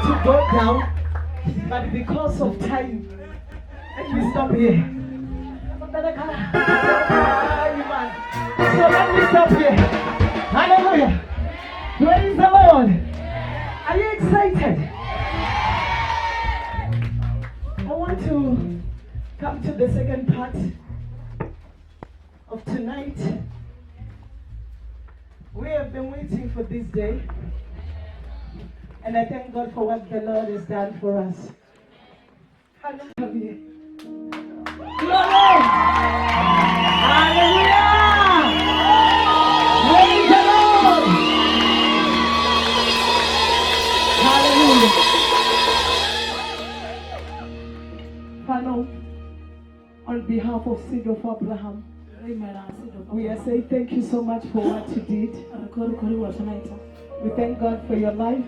to go down, but because of time, let me stop here. So let me stop here. Hallelujah. Praise the Lord. Are you excited? I want to come to the second part of tonight. We have been waiting for this day, and I thank God for what the Lord has done for us. Hallelujah. Glory. Hallelujah. Praise the Lord. Hallelujah. Pfano, on behalf of Seed of Abraham, we are saying thank you so much for what you did. We thank God for your life,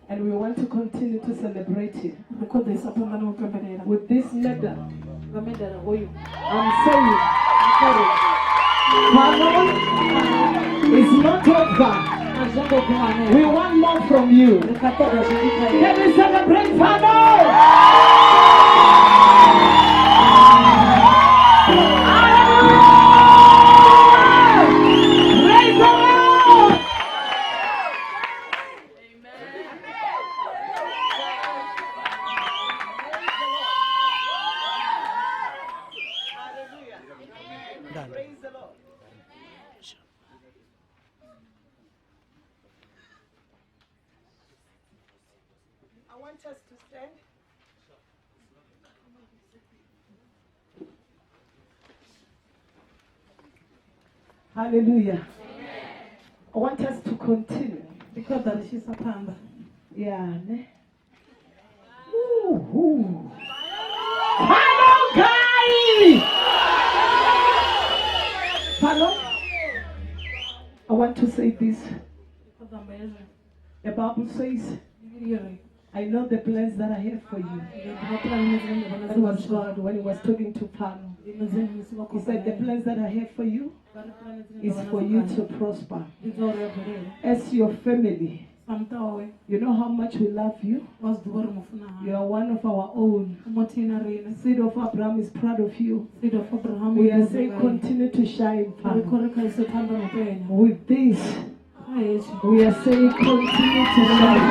and we want to continue to celebrate it. With this medal, I'm saying, Pfano is not over. We want more from you. Can we celebrate Pfano? Praise the Lord. I want us to stand. Hallelujah. Amen. I want us to continue. Because that is a panda. Yeah. Ooh. Hello, guys! Pfano, I want to say this. The Bible says, I know the plans that I have for you. That was God when he was talking to Pfano. He said, the plans that I have for you is for you to prosper. As your family, you know how much we love you. You are one of our own. Seed of Abraham is proud of you. We are saying continue to shine, Pfano. With this, we are saying continue to shine.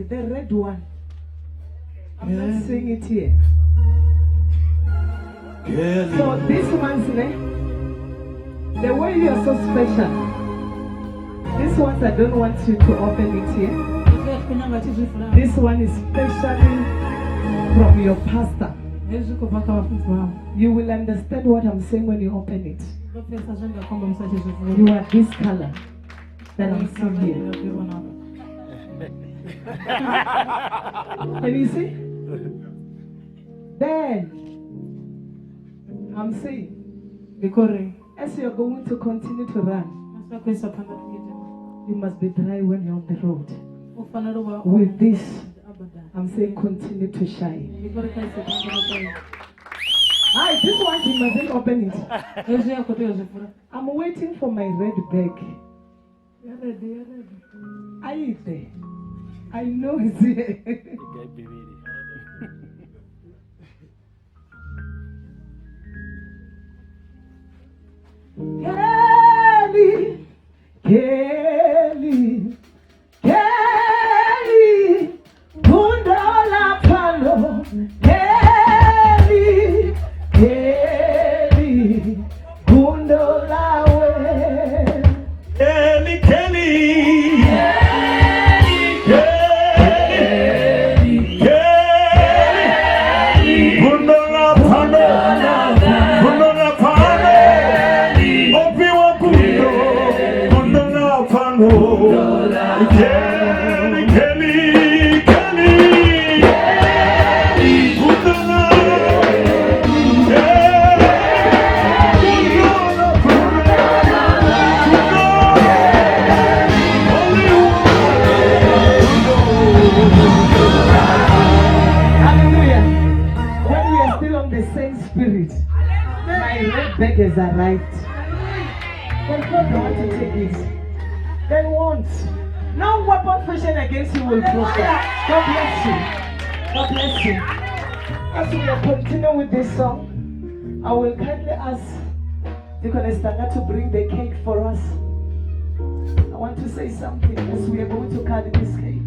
The red one. I'm not seeing it here. So this one's name, the way you are so special. This one I don't want you to open it here. This one is specially from your pastor. You will understand what I'm saying when you open it. You are this color that I'm seeing here. Can you see? Then I'm saying, as you're going to continue to run, you must be dry when you're on the road. With this, I'm saying continue to shine. Hi, this one he mustn't open it. I'm waiting for my red bag. You're ready. Are you there? I know it's here. Kelly, Bundola Pfano, Kelly, Bundola we, Bundola bag has arrived. But God don't want to take it. They won't. No weapon fashioned against you will prosper. God bless you. God bless you. As we are continuing with this song, I will kindly ask Deacon Estanga to bring the cake for us. I want to say something as we are going to cut this cake.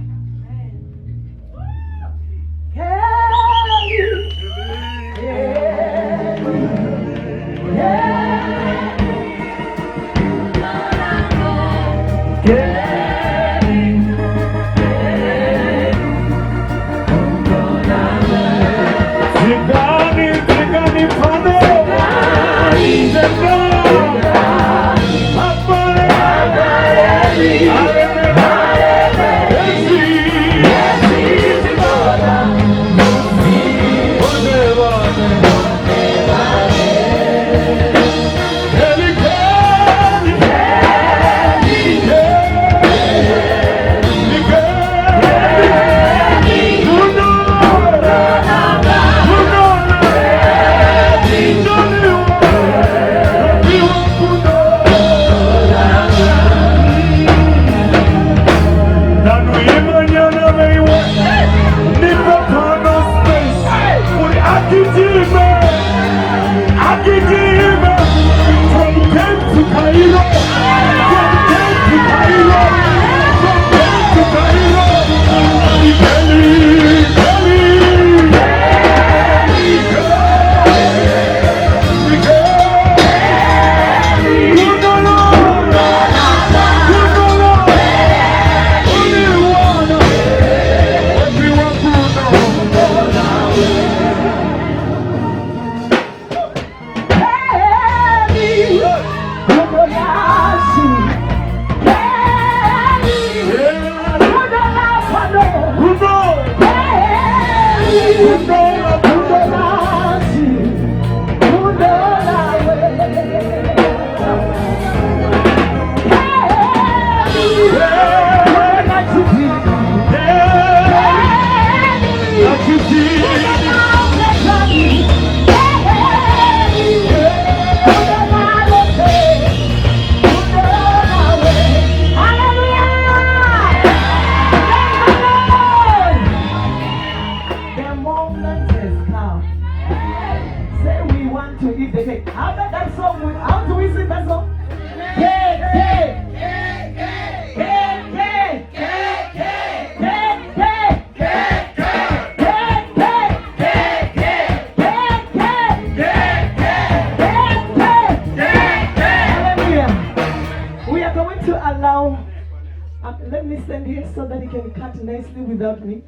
Let me stand here so that he can cut nicely without me.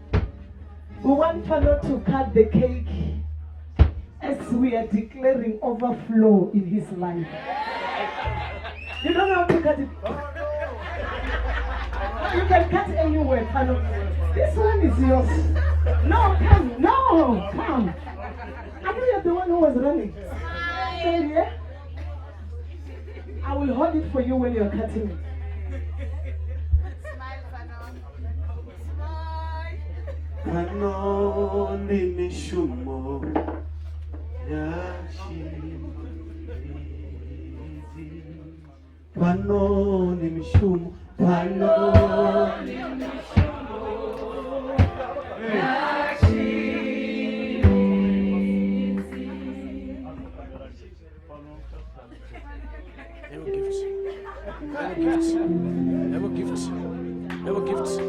We want Pfano to cut the cake as we are declaring overflow in his life. You don't have to cut it. You can cut anywhere, Pfano. This one is yours. No, come. No, come. I know you're the one who was running. Stay here. I will hold it for you when you're cutting it. Pfano ni mishumo ya chirizi. Pfano ni mishumo. Pfano ni mishumo ya chirizi. Never gifts.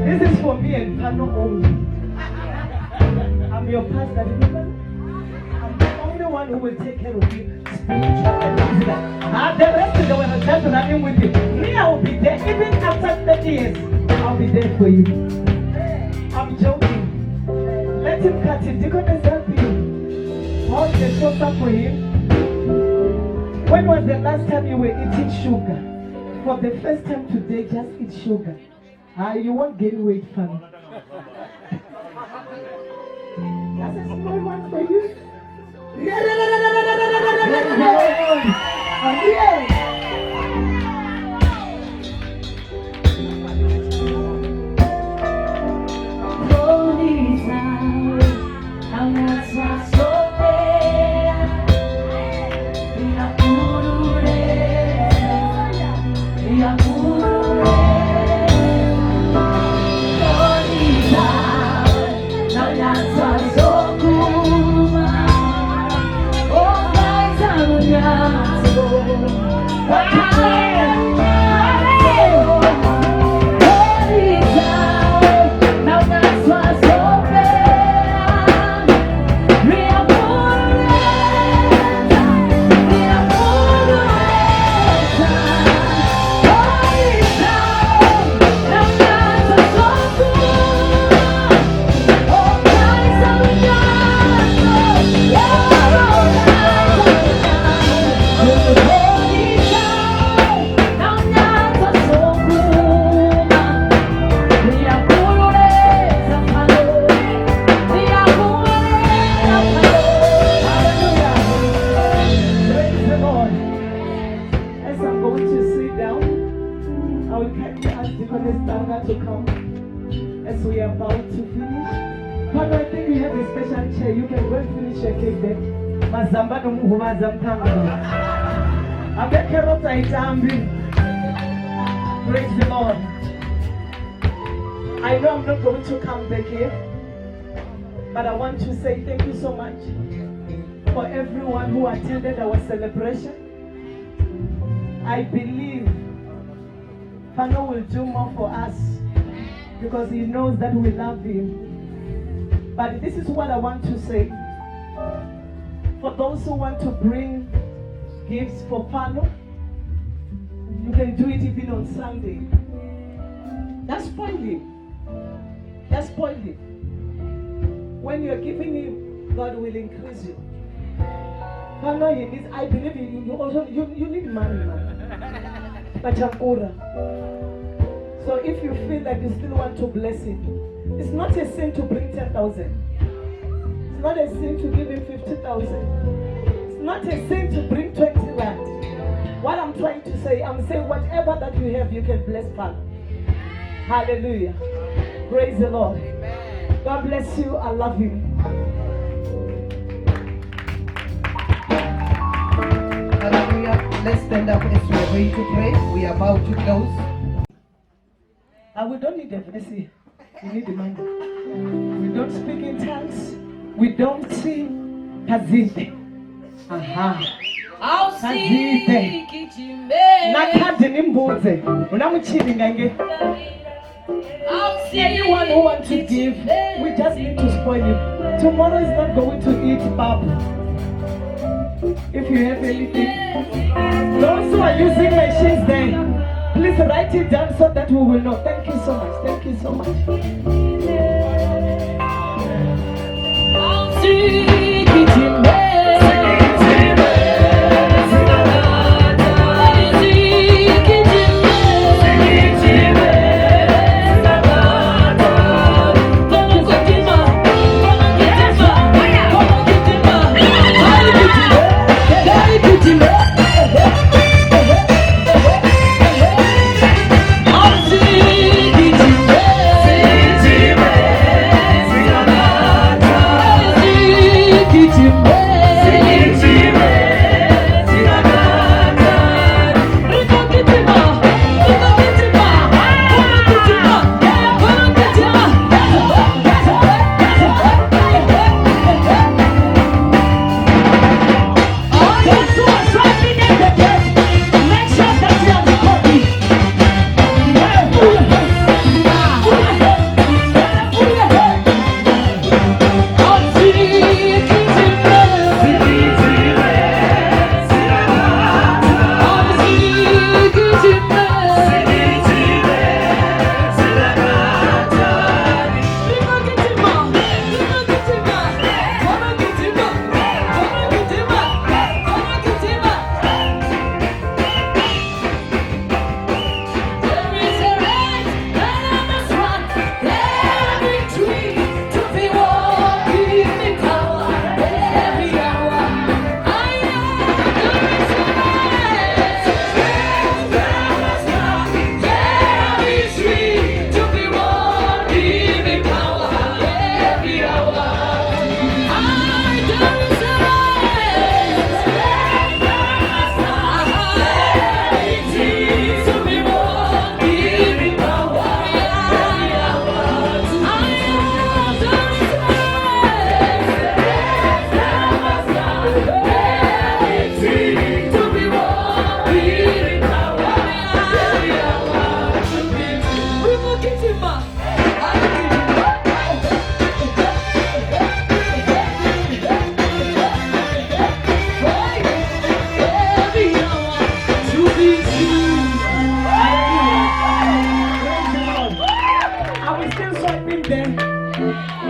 This is for me and Pfano only. I'm your pastor. I'm the only one who will take care of you spiritually. And the rest of the world just running with you. Me, I will be there. Even after 30 years, I'll be there for you. I'm joking. Let him cut it. You're going to help you. Hold the shoulder for him. When was the last time you were eating sugar? For the first time today, just eat sugar. You won't gain weight, Pfano. That's a small one for you. To come as we are about to finish. But I think we have a special chair. You can go and finish your cake there. Mazamba no muhumaza mtanga. Abekerota itambi. Praise the Lord. I know I'm not going to come back here, but I want to say thank you so much for everyone who attended our celebration. I believe Pfano will do more for us because he knows that we love him. But this is what I want to say. For those who want to bring gifts for Pfano, you can do it even on Sunday. That's spoil him. That's spoil him. When you're giving him, God will increase you. Pfano, he needs, I believe you also you need money, man. Pachakura. So if you feel like you still want to bless him, it's not a sin to bring 10,000. It's not a sin to give him 50,000. It's not a sin to bring 20 rand. What I'm trying to say, I'm saying whatever that you have, you can bless Pfano. Hallelujah. Praise the Lord. God bless you. I love you. Hallelujah. Let's stand up as we are going to pray. We are about to close. We don't need a mercy. We need the money. We don't speak in tongues. We don't sing. Kazite. Aha. Kazite. Nakadi nimbuze. Unamuchilinga nge. Anyone who wants to give, we just need to spoil it. Tomorrow is not going to eat pap. If you have anything, those who are using machines there, please write it down so that we will know. Thank you so much. Thank you so much.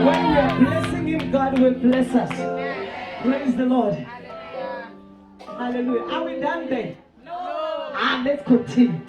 When we are blessing him, God will bless us. Praise the Lord. Hallelujah. Are we done then? No. Let's continue.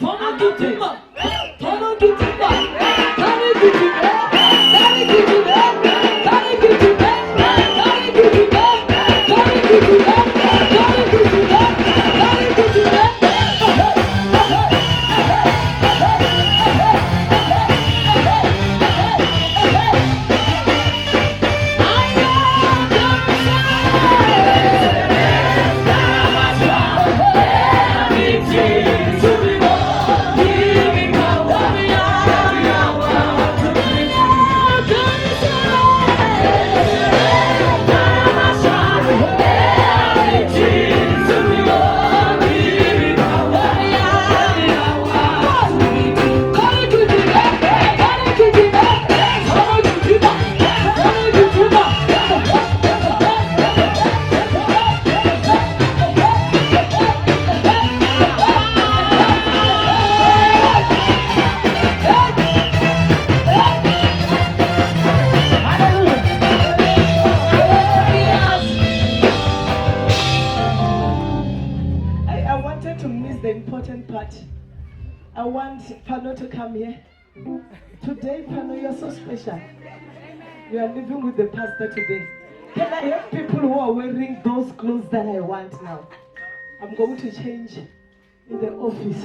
I want Pfano to come here. Today, Pfano, you're so special. You are living with the pastor today. Can I have people who are wearing those clothes that I want now? I'm going to change in the office.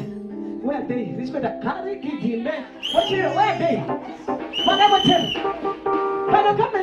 Where are they? This better carry, give him. What you? Where are they? Whatever tell. But come